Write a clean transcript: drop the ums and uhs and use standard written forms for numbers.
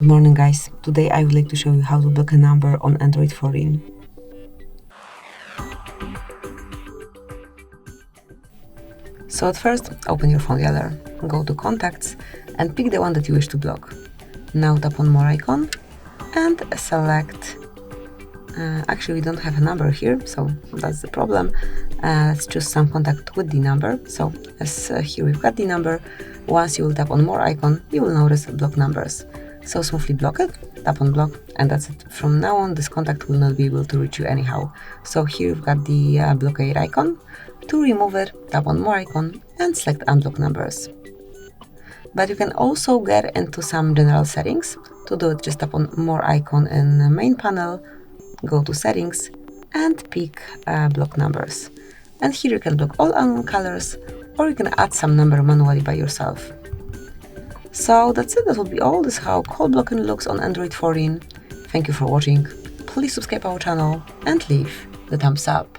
Good morning, guys. Today I would like to show you how to block a number on Android 14. So at first, open your phone gallery, go to Contacts and pick the one that you wish to block. Now tap on More icon and select. Actually, we don't have a number here, so that's the problem. Let's choose some contact with the number. So as here we've got the number. Once you will tap on More icon, you will notice block numbers. So smoothly block it, tap on block, and that's it. From now on, this contact will not be able to reach you anyhow. So here you've got the blockade icon. To remove it, tap on More icon and select Unblock Numbers. But you can also get into some general settings. To do it, just tap on More icon in the main panel, go to Settings, and pick Block Numbers. And here you can block all unknown colors, or you can add some number manually by yourself. So that's it, that will be all. This is how call blocking looks on Android 14. Thank you for watching. Please subscribe our channel and leave the thumbs up.